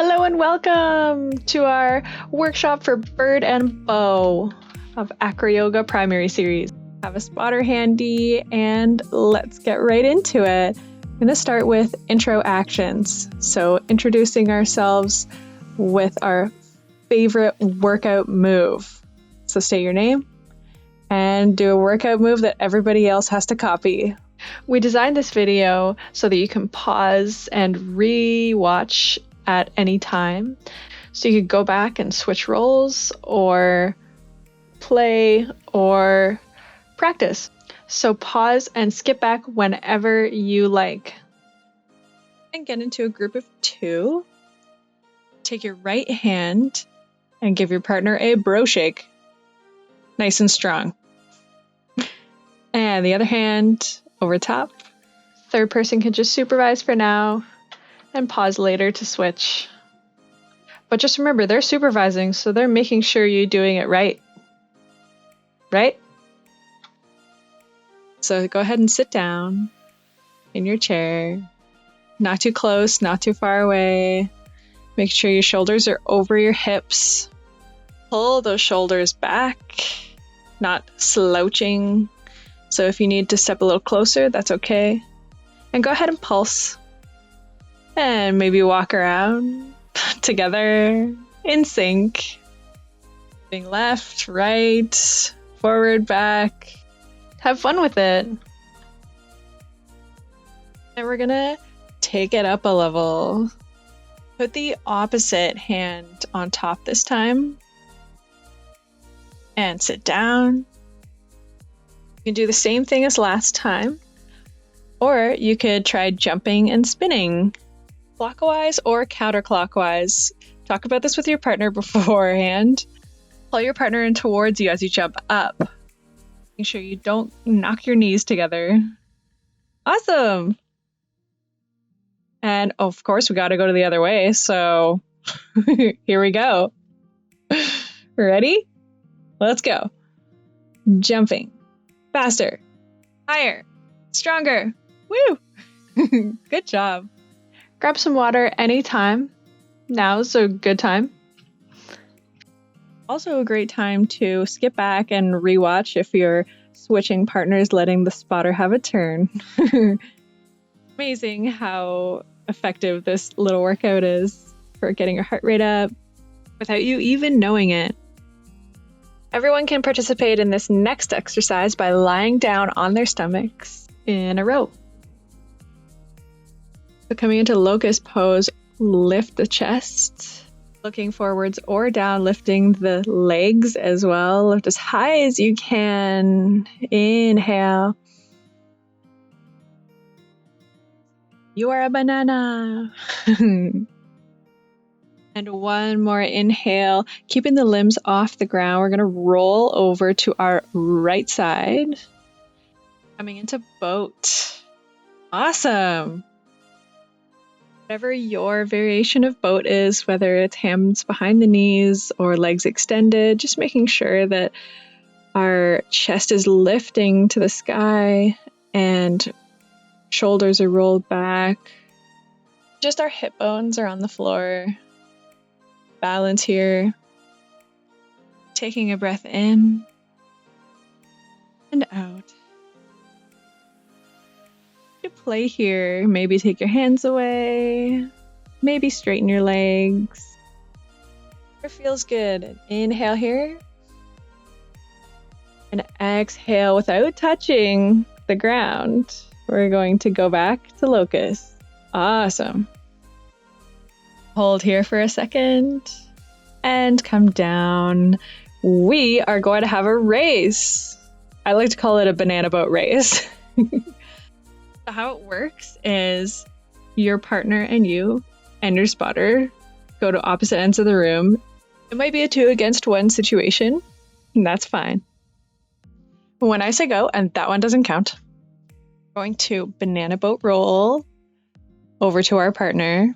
Hello and welcome to our workshop for Bird and Bow of Acroyoga primary series. Have a spotter handy and let's get right into it. I'm going to start with intro actions. So introducing ourselves with our favorite workout move. So state your name and do a workout move that everybody else has to copy. We designed this video so that you can pause and re-watch at any time. So you could go back and switch roles or play or practice. So pause and skip back whenever you like. And get into a group of two. Take your right hand and give your partner a bro shake. Nice and strong. And the other hand over top. Third person can just supervise for now and pause later to switch. But just remember, they're supervising, so they're making sure you're doing it right. Right? So go ahead and sit down in your chair. Not too close, not too far away. Make sure your shoulders are over your hips. Pull those shoulders back, not slouching. So if you need to step a little closer, that's okay. And go ahead and pulse. And maybe walk around together in sync. Moving left, right, forward, back. Have fun with it. And we're gonna take it up a level. Put the opposite hand on top this time. And sit down. You can do the same thing as last time. Or you could try jumping and spinning. Clockwise or counterclockwise. Talk about this with your partner beforehand. Pull your partner in towards you as you jump up. Make sure you don't knock your knees together. Awesome! And of course, we gotta go to the other way, so here we go. Ready? Let's go. Jumping. Faster. Higher. Stronger. Woo! Good job. Grab some water anytime. Now's a good time. Also a great time to skip back and rewatch if you're switching partners, letting the spotter have a turn. Amazing how effective this little workout is for getting your heart rate up without you even knowing it. Everyone can participate in this next exercise by lying down on their stomachs in a row. So coming into locust pose, lift the chest, looking forwards or down, lifting the legs as well. Lift as high as you can. Inhale. You are a banana. And one more inhale, keeping the limbs off the ground. We're going to roll over to our right side. Coming into boat. Awesome. Whatever your variation of boat is, whether it's hands behind the knees or legs extended, just making sure that our chest is lifting to the sky and shoulders are rolled back. Just our hip bones are on the floor. Balance here. Taking a breath in and out. To play here, maybe take your hands away, maybe straighten your legs. It feels good. Inhale here and exhale without touching the ground. We're going to go back to locust. Awesome. Hold here for a second and come down. We are going to have a race. I like to call it a banana boat race. How it works is your partner and you and your spotter go to opposite ends of the room. It might be a 2 against 1 situation, and that's fine. When I say go, and that one doesn't count, we're going to banana boat roll over to our partner.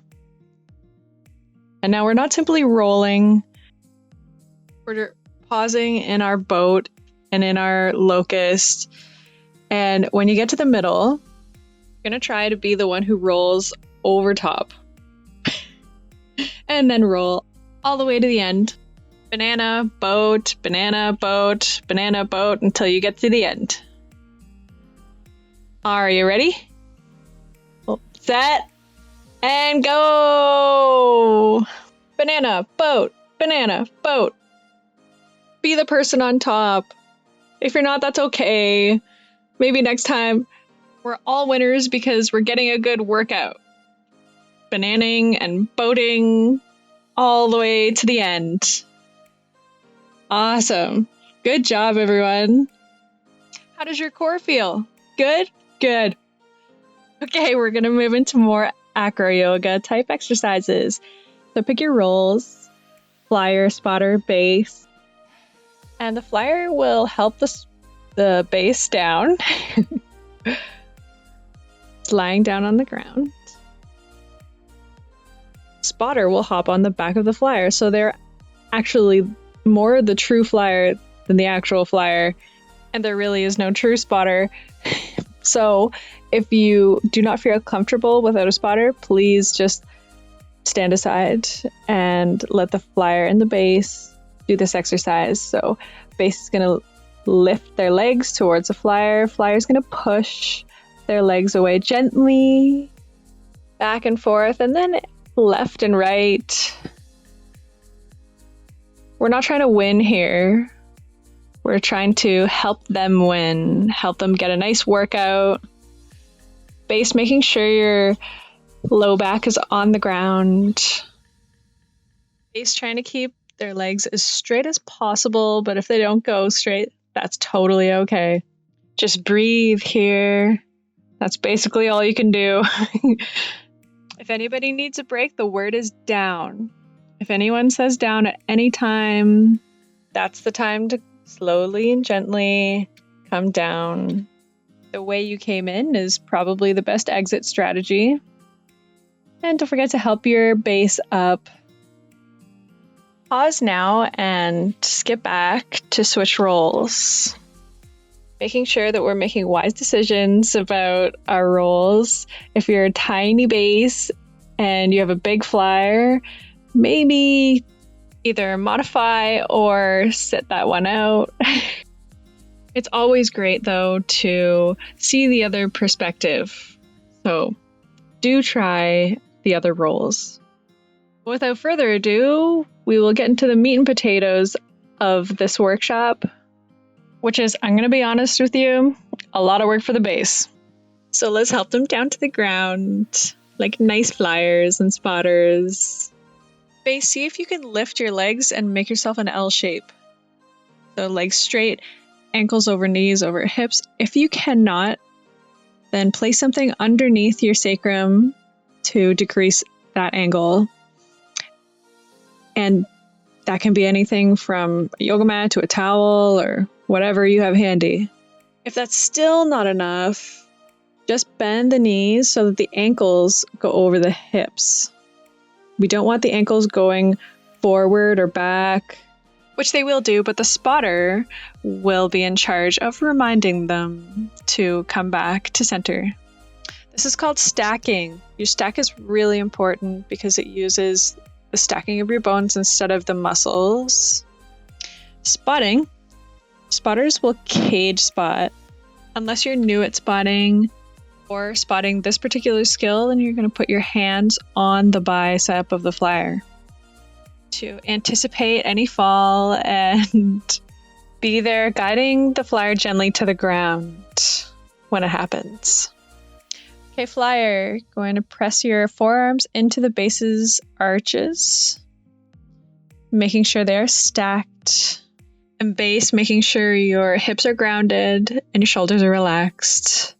And now we're not simply rolling, we're pausing in our boat and in our locust. And when you get to the middle, you're going to try to be the one who rolls over top. And and then roll all the way to the end. Banana, boat, banana, boat, banana, boat until you get to the end. Are you ready? Set and go! Banana, boat, banana, boat. Be the person on top. If you're not, that's okay. Maybe next time. We're all winners because we're getting a good workout. Bananing and boating all the way to the end. Awesome. Good job, everyone. How does your core feel? Good? Good. Okay, we're going to move into more acroyoga type exercises. So pick your rolls, flyer, spotter, base. And the flyer will help the base down. It's lying down on the ground. Spotter will hop on the back of the flyer. So they're actually more the true flyer than the actual flyer. And there really is no true spotter. So if you do not feel comfortable without a spotter, please just stand aside and let the flyer and the base do this exercise. So base is going to lift their legs towards the flyer. Flyer is going to push their legs away gently, back and forth, and then left and right. We're not trying to win here. We're trying to help them win, help them get a nice workout. Base, making sure your low back is on the ground. Base trying to keep their legs as straight as possible, but if they don't go straight, that's totally okay. Just breathe here. That's basically all you can do. If anybody needs a break, the word is down. If anyone says down at any time, that's the time to slowly and gently come down. The way you came in is probably the best exit strategy. And don't forget to help your base up. Pause now and skip back to switch roles. Making sure that we're making wise decisions about our roles. If you're a tiny base and you have a big flyer, maybe either modify or sit that one out. It's always great, though, to see the other perspective. So do try the other roles. Without further ado, we will get into the meat and potatoes of this workshop, which is, I'm going to be honest with you, a lot of work for the base. So let's help them down to the ground, like nice flyers and spotters. Base, see if you can lift your legs and make yourself an L shape. So legs straight, ankles over knees, over hips. If you cannot, then place something underneath your sacrum to decrease that angle. And that can be anything from a yoga mat to a towel or whatever you have handy. If that's still not enough, just bend the knees so that the ankles go over the hips. We don't want the ankles going forward or back, which they will do, but the spotter will be in charge of reminding them to come back to center. This is called stacking. Your stack is really important because it uses the stacking of your bones instead of the muscles. Spotting. Spotters will cage spot. Unless you're new at spotting or spotting this particular skill, then you're going to put your hands on the bicep of the flyer to anticipate any fall and be there guiding the flyer gently to the ground when it happens. Okay, flyer, going to press your forearms into the base's arches, making sure they're stacked. And base, making sure your hips are grounded and your shoulders are relaxed.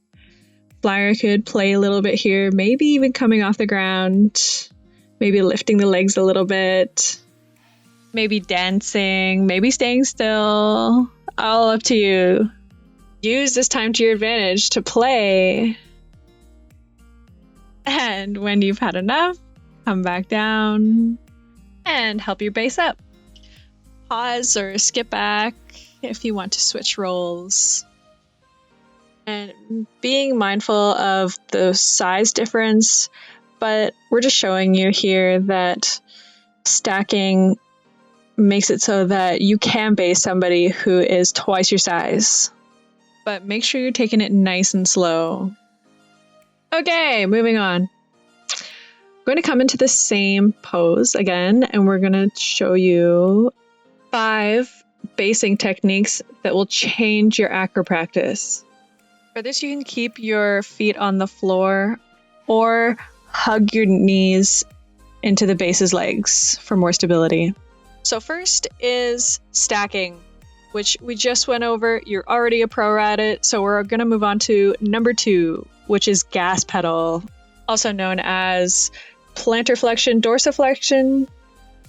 Flyer could play a little bit here, maybe even coming off the ground, maybe lifting the legs a little bit, maybe dancing, maybe staying still. All up to you. Use this time to your advantage to play. And when you've had enough, come back down and help your base up. Pause or skip back if you want to switch roles. And being mindful of the size difference, but we're just showing you here that Stacking makes it so that you can base somebody who is twice your size. But make sure you're taking it nice and slow. Okay, moving on. I'm going to come into the same pose again, and we're going to show you 5 basing techniques that will change your acro practice. For this, you can keep your feet on the floor or hug your knees into the base's legs for more stability. So first is stacking, which we just went over. You're already a pro at it, so we're going to move on to number 2, which is gas pedal, also known as plantar flexion, dorsiflexion,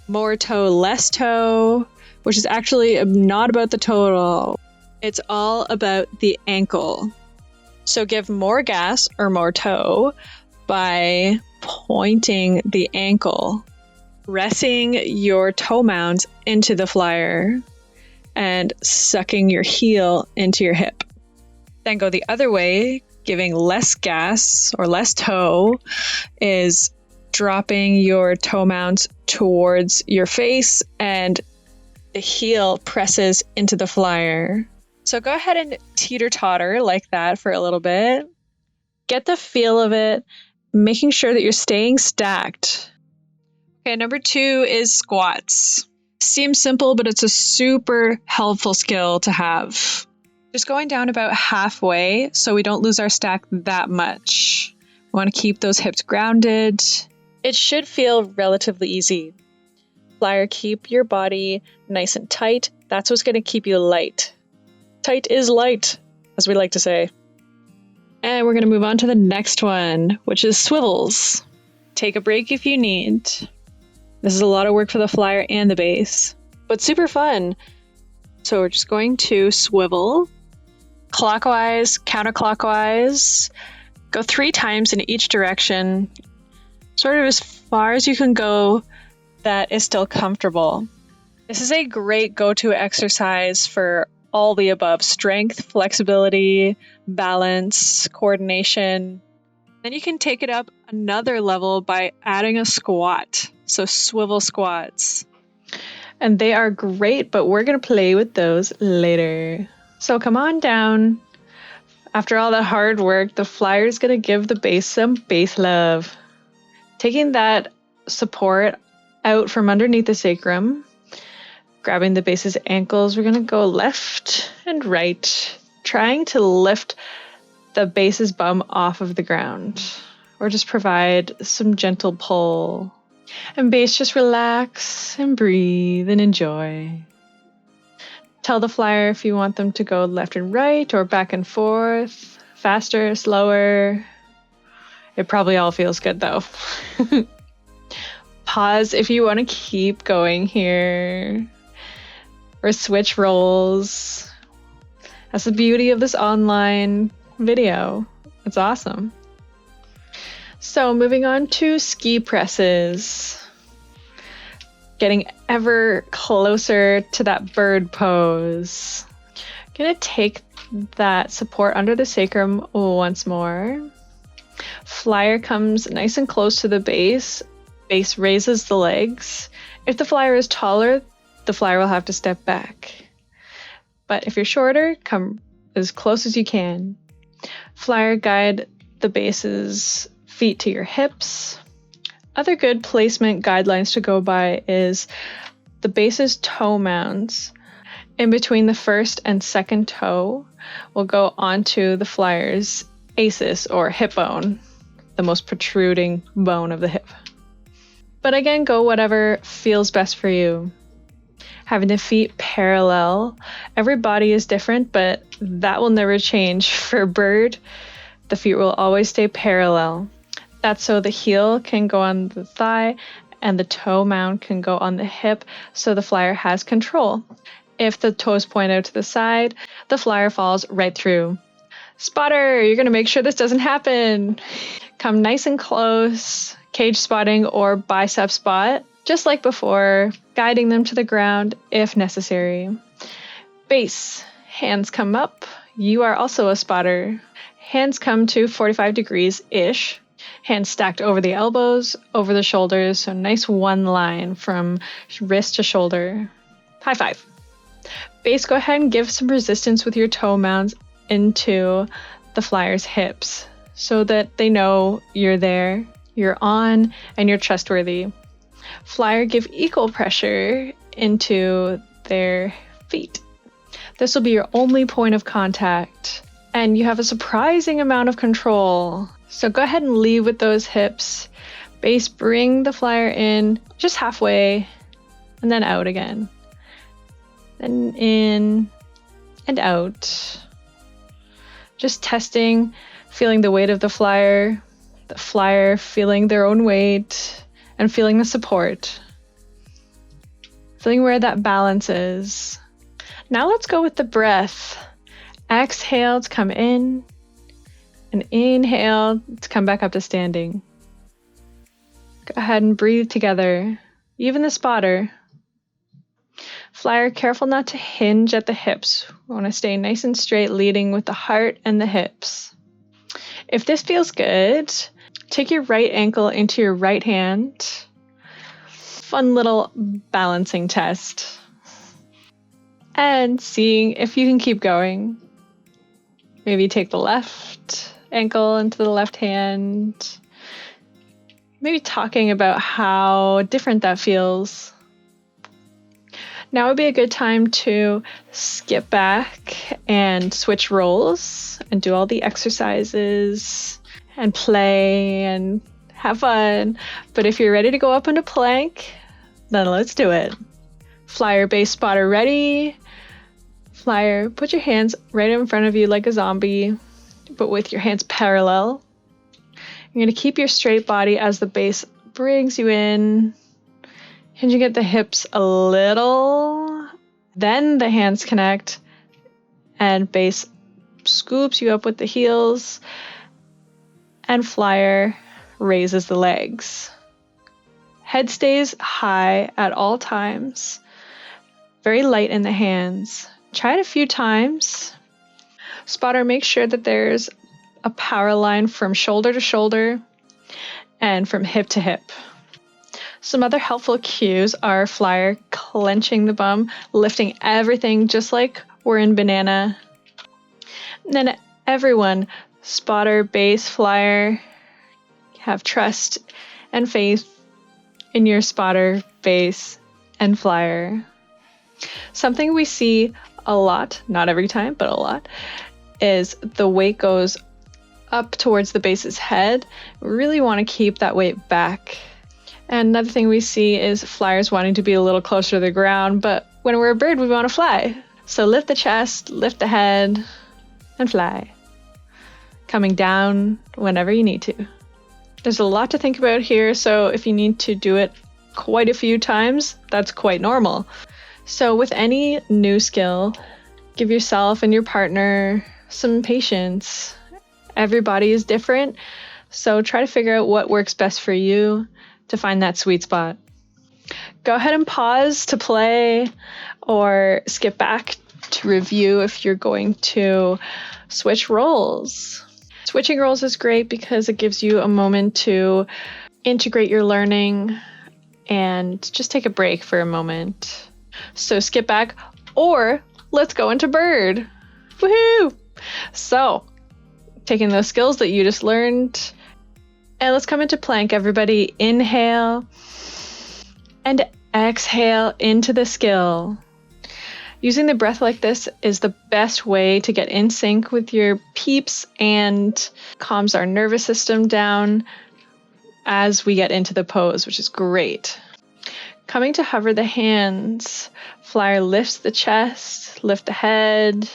more toe, less toe, which is actually not about the toe at all. It's all about the ankle. So give more gas or more toe by pointing the ankle, pressing your toe mounds into the flyer, and sucking your heel into your hip. Then go the other way, giving less gas or less toe is dropping your toe mounts towards your face and the heel presses into the flyer. So go ahead and teeter-totter like that for a little bit. Get the feel of it, making sure that you're staying stacked. Okay, number 2 is squats. Seems simple, but it's a super helpful skill to have. Just going down about halfway so we don't lose our stack that much. We want to keep those hips grounded. It should feel relatively easy. Flyer, keep your body nice and tight. That's what's going to keep you light. Tight is light, as we like to say. And we're going to move on to the next one, which is swivels. Take a break if you need. This is a lot of work for the flyer and the base, but super fun. So we're just going to swivel clockwise, counterclockwise, go 3 times in each direction, sort of as far as you can go that is still comfortable. This is a great go-to exercise for all the above: strength, flexibility, balance, coordination. Then you can take it up another level by adding a squat. So swivel squats. And they are great, but we're going to play with those later. So come on down. After all that hard work, the flyer is going to give the base some base love. Taking that support out from underneath the sacrum, grabbing the base's ankles, we're going to go left and right, trying to lift the base's bum off of the ground, or just provide some gentle pull. And base, just relax and breathe and enjoy. Tell the flyer if you want them to go left and right or back and forth, faster, slower. It probably all feels good though. Pause if you want to keep going here, or switch roles. That's the beauty of this online video. It's awesome. So moving on to ski presses. Getting ever closer to that bird pose. Gonna take that support under the sacrum once more. Flyer comes nice and close to the base. Base raises the legs. If the flyer is taller, the flyer will have to step back. But if you're shorter, come as close as you can. Flyer, guide the base's feet to your hips. Other good placement guidelines to go by is the base's toe mounds in between the first and second toe will go onto the flyer's aces or hip bone, the most protruding bone of the hip. But again, go whatever feels best for you. Having the feet parallel. Every body is different, but that will never change. For bird, the feet will always stay parallel. That's so the heel can go on the thigh and the toe mound can go on the hip, so the flyer has control. If the toes point out to the side, the flyer falls right through. Spotter, you're going to make sure this doesn't happen. Come nice and close, cage spotting or bicep spot, just like before, guiding them to the ground if necessary. Base, hands come up. You are also a spotter. Hands come to 45 degrees-ish. Hands stacked over the elbows, over the shoulders, so nice one line from wrist to shoulder. High five. Base, go ahead and give some resistance with your toe mounds into the flyer's hips so that they know you're there, you're on, and you're trustworthy. Flyer, give equal pressure into their feet. This will be your only point of contact, and you have a surprising amount of control. So go ahead and lead with those hips. Base, bring the flyer in just halfway, and then out again. Then in and out. Just testing, feeling the weight of the flyer feeling their own weight, and feeling the support. Feeling where that balance is. Now let's go with the breath. Exhale to come in, and inhale to come back up to standing. Go ahead and breathe together, even the spotter. Flyer, careful not to hinge at the hips. We want to stay nice and straight, leading with the heart and the hips. If this feels good, take your right ankle into your right hand. Fun little balancing test. And seeing if you can keep going. Maybe take the left ankle into the left hand. Maybe talking about how different that feels. Now would be a good time to skip back and switch roles and do all the exercises and play and have fun. But if you're ready to go up into plank, then let's do it. Flyer, base, spotter ready. Flyer, put your hands right in front of you like a zombie, but with your hands parallel. You're going to keep your straight body as the base brings you in. Hinging at the hips a little, then the hands connect, and base scoops you up with the heels, and flyer raises the legs. Head stays high at all times, very light in the hands. Try it a few times. Spotter, make sure that there's a power line from shoulder to shoulder and from hip to hip. Some other helpful cues are flyer clenching the bum, lifting everything just like we're in banana. And then everyone, spotter, base, flyer, have trust and faith in your spotter, base, and flyer. Something we see a lot, not every time, but a lot, is the weight goes up towards the base's head. We really want to keep that weight back. And another thing we see is flyers wanting to be a little closer to the ground, but when we're a bird, we want to fly. So lift the chest, lift the head, and fly. Coming down whenever you need to. There's a lot to think about here, so if you need to do it quite a few times, that's quite normal. So with any new skill, give yourself and your partner some patience. Everybody is different, so try to figure out what works best for you to find that sweet spot. Go ahead and pause to play or skip back to review if you're going to switch roles. Switching roles is great because it gives you a moment to integrate your learning and just take a break for a moment. So skip back or let's go into bird. Woohoo! So, taking those skills that you just learned, and let's come into plank, everybody. Inhale and exhale into the skill. Using the breath like this is the best way to get in sync with your peeps and calms our nervous system down as we get into the pose, which is great. Coming to hover the hands, flyer lifts the chest, lift the head,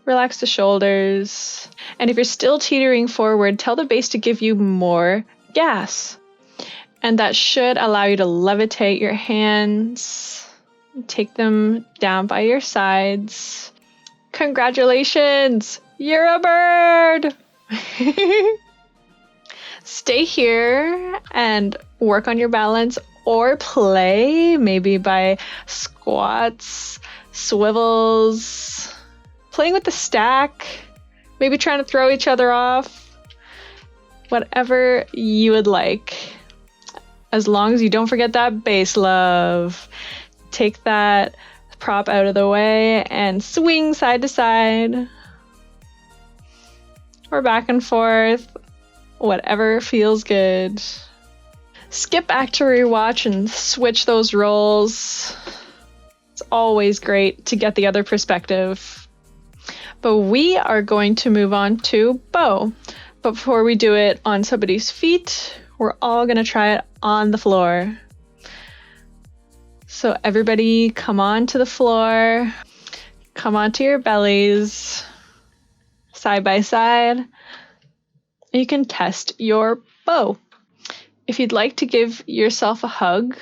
relax the shoulders. And if you're still teetering forward, tell the base to give you more gas. And that should allow you to levitate your hands, take them down by your sides. Congratulations! You're a bird! Stay here and work on your balance or play, maybe by squats, swivels, playing with the stack, maybe trying to throw each other off. whatever you would like. As long as you don't forget that base, love. Take that prop out of the way and swing side to side. Or back and forth. Whatever feels good. Skip back to rewatch and switch those roles. It's always great to get the other perspective. But we are going to move on to bow. But before we do it on somebody's feet, we're all going to try it on the floor. So everybody come on to the floor. Come onto your bellies. Side by side. You can test your bow. If you'd like to give yourself a hug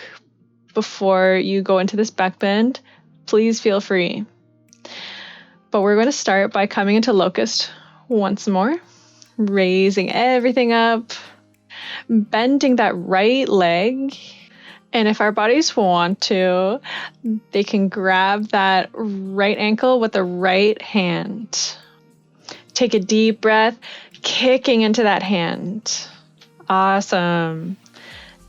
before you go into this back bend, please feel free. But we're going to start by coming into locust once more, raising everything up, bending that right leg. And if our bodies want to, they can grab that right ankle with the right hand. Take a deep breath, kicking into that hand. Awesome.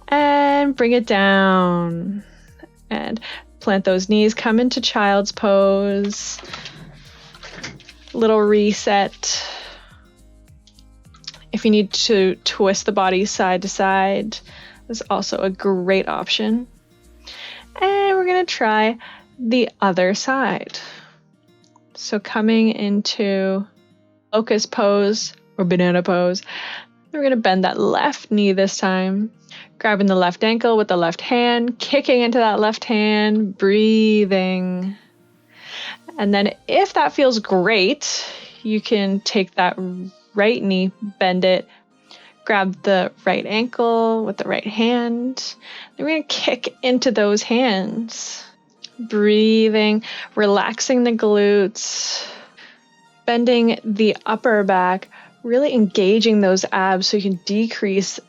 And bring it down. And plant those knees, come into child's pose. Little reset. If you need to twist the body side to side, that's also a great option. And we're going to try the other side. So coming into locust pose or banana pose, we're going to bend that left knee this time. Grabbing the left ankle with the left hand, kicking into that left hand, breathing. And then if that feels great, you can take that right knee, bend it, grab the right ankle with the right hand. Then we're going to kick into those hands. Breathing, relaxing the glutes, bending the upper back, really engaging those abs so you can decrease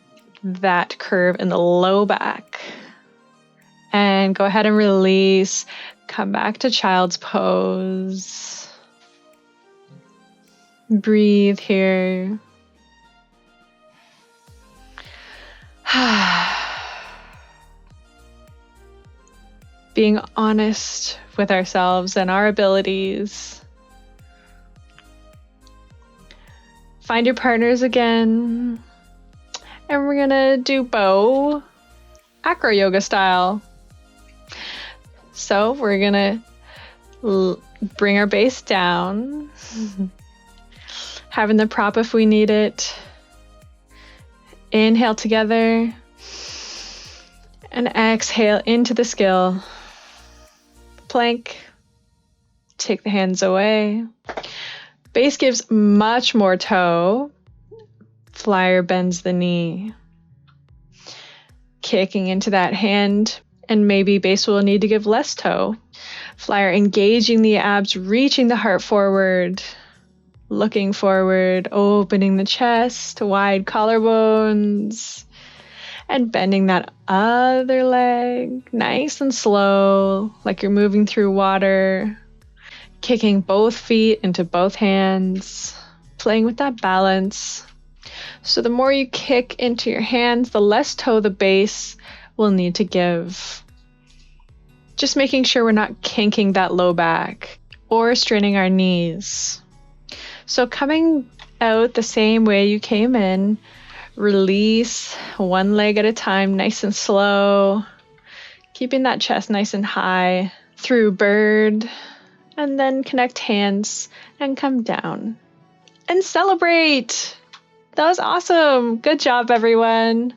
that curve in the low back. And go ahead and release. Come back to child's pose. Breathe here. Being honest with ourselves and our abilities. Find your partners again. And we're gonna do bow Acroyoga style. So we're gonna bring our base down. Having the prop if we need it. Inhale together. And exhale into the skill. Plank. Take the hands away. Base gives much more toe. Flyer bends the knee. Kicking into that hand, and maybe base will need to give less toe. Flyer engaging the abs, reaching the heart forward, looking forward, opening the chest, wide collarbones, and bending that other leg nice and slow, like you're moving through water. Kicking both feet into both hands, playing with that balance. So the more you kick into your hands, the less toe the base will need to give. Just making sure we're not kinking that low back or straining our knees. So coming out the same way you came in, release one leg at a time, nice and slow, keeping that chest nice and high through bird, and then connect hands and come down and celebrate. That was awesome. Good job, everyone.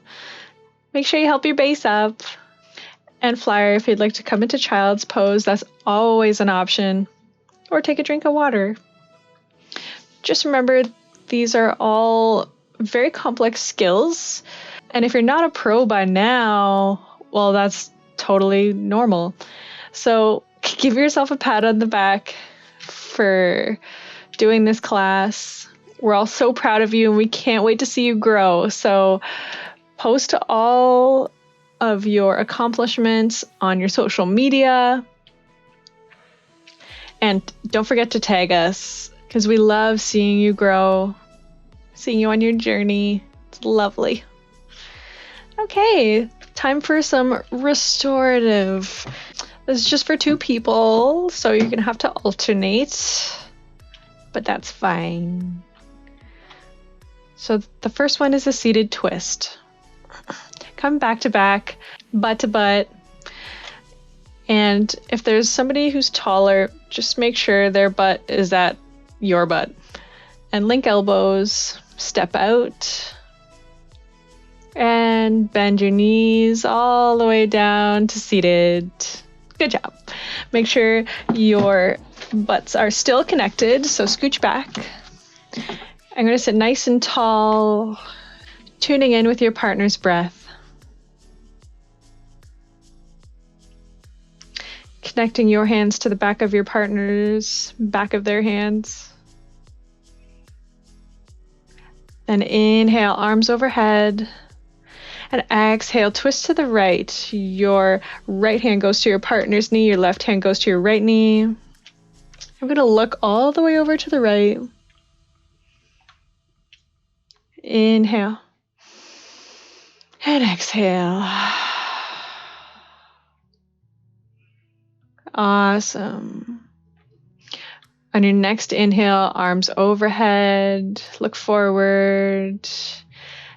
Make sure you help your base up. And flyer, if you'd like to come into child's pose, that's always an option. Or take a drink of water. Just remember, these are all very complex skills. And if you're not a pro by now, well, that's totally normal. So give yourself a pat on the back for doing this class. We're all so proud of you and we can't wait to see you grow. So post all of your accomplishments on your social media. And don't forget to tag us because we love seeing you grow, seeing you on your journey. Lovely. Okay, time for some restorative. This is just for 2 people, so you're gonna have to alternate, but that's fine. So the first one is a seated twist. Come back to back, butt to butt. And if there's somebody who's taller, just make sure their butt is at your butt. And link elbows, step out, and bend your knees all the way down to seated. Good job. Make sure your butts are still connected, so scooch back. I'm going to sit nice and tall, tuning in with your partner's breath. Connecting your hands to the back of your partner's, back of their hands. Then inhale, arms overhead. And exhale, twist to the right. Your right hand goes to your partner's knee, your left hand goes to your right knee. I'm going to look all the way over to the right. Inhale. And exhale. Awesome. On your next inhale, arms overhead, look forward,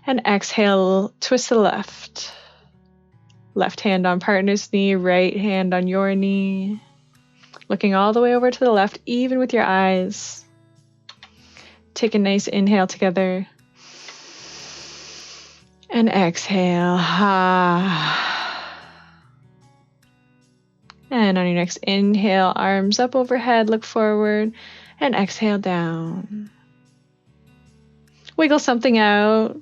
and exhale, twist to the left. Left hand on partner's knee, right hand on your knee. Looking all the way over to the left, even with your eyes. Take a nice inhale together. And exhale. And on your next inhale, arms up overhead, look forward, and exhale down. Wiggle something out.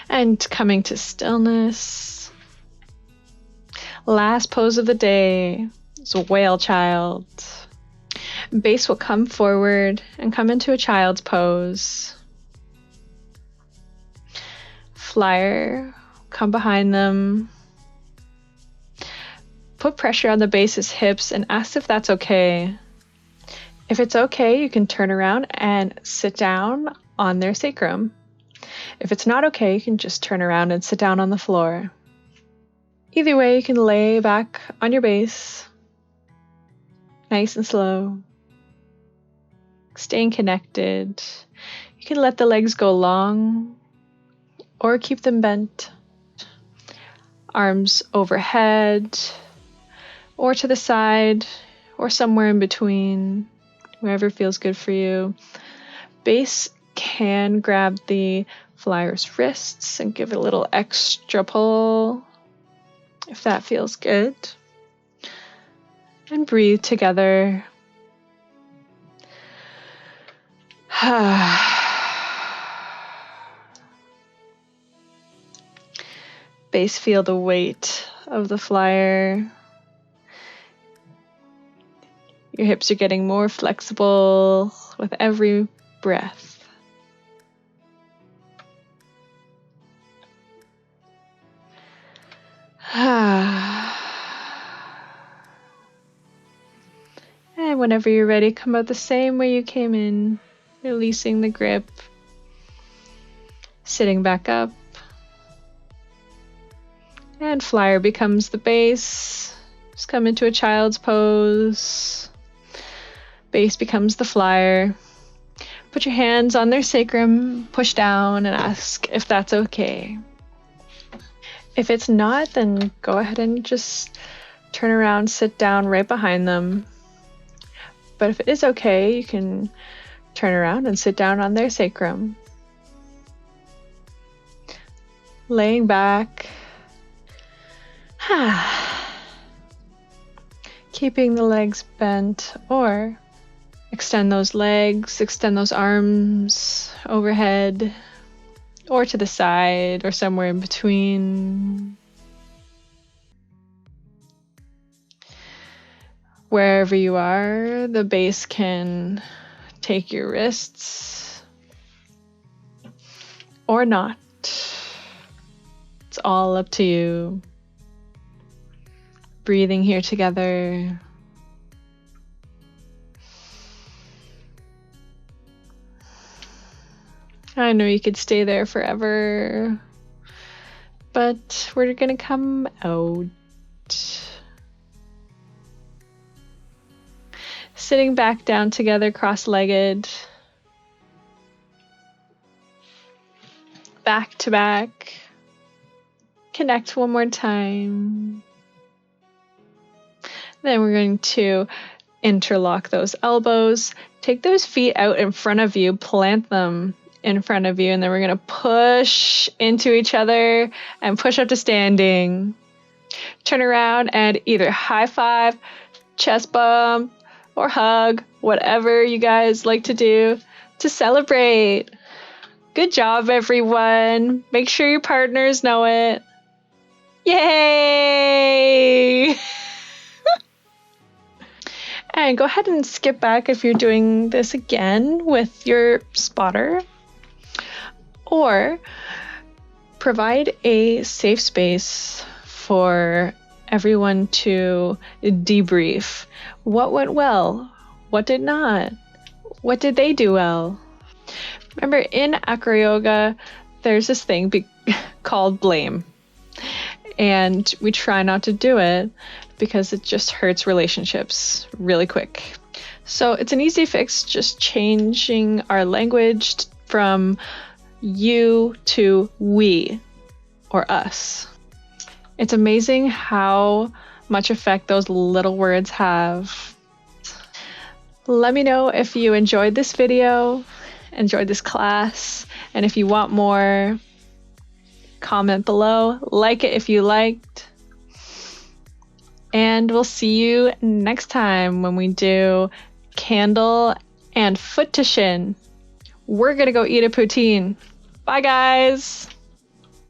And coming to stillness. Last pose of the day is a whale child. Base will come forward and come into a child's pose. Flyer, come behind them. Put pressure on the base's hips and ask if that's okay. If it's okay, you can turn around and sit down on their sacrum. If it's not okay, you can just turn around and sit down on the floor. Either way, you can lay back on your base, nice and slow, staying connected. You can let the legs go long or keep them bent. Arms overhead or to the side or somewhere in between, wherever feels good for you. Base can grab the flyer's wrists and give it a little extra pull if that feels good. And breathe together. Base, feel the weight of the flyer. Your hips are getting more flexible with every breath. And whenever you're ready, come out the same way you came in, releasing the grip, sitting back up, and flyer becomes the base. Just come into a child's pose. Base becomes the flyer. Put your hands on their sacrum, push down, and ask if that's okay. If it's not, then go ahead and just turn around, sit down right behind them. But if it is okay, you can turn around and sit down on their sacrum. Laying back. Keeping the legs bent, or extend those legs, extend those arms overhead, or to the side, or somewhere in between. Wherever you are, the base can take your wrists or not. It's all up to you. Breathing here together. I know you could stay there forever, but we're gonna come out. Sitting back down together, cross-legged. Back to back. Connect one more time. Then we're going to interlock those elbows. Take those feet out in front of you, plant them in front of you, and then we're going to push into each other and push up to standing. Turn around and either high five, chest bump, or hug, whatever you guys like to do to celebrate. Good job, everyone. Make sure your partners know it. Yay! And go ahead and skip back if you're doing this again with your spotter. Or provide a safe space for everyone to debrief. What went well? What did not? What did they do well? Remember, in Acroyoga, there's this thing called blame. And we try not to do it because it just hurts relationships really quick. So it's an easy fix, just changing our language from you to we or us. It's amazing how much effect those little words have. Let me know if you enjoyed this video, enjoyed this class, and if you want more, comment below, like it if you liked, and we'll see you next time when we do candle and foot to shin. We're gonna go eat a poutine. Bye guys!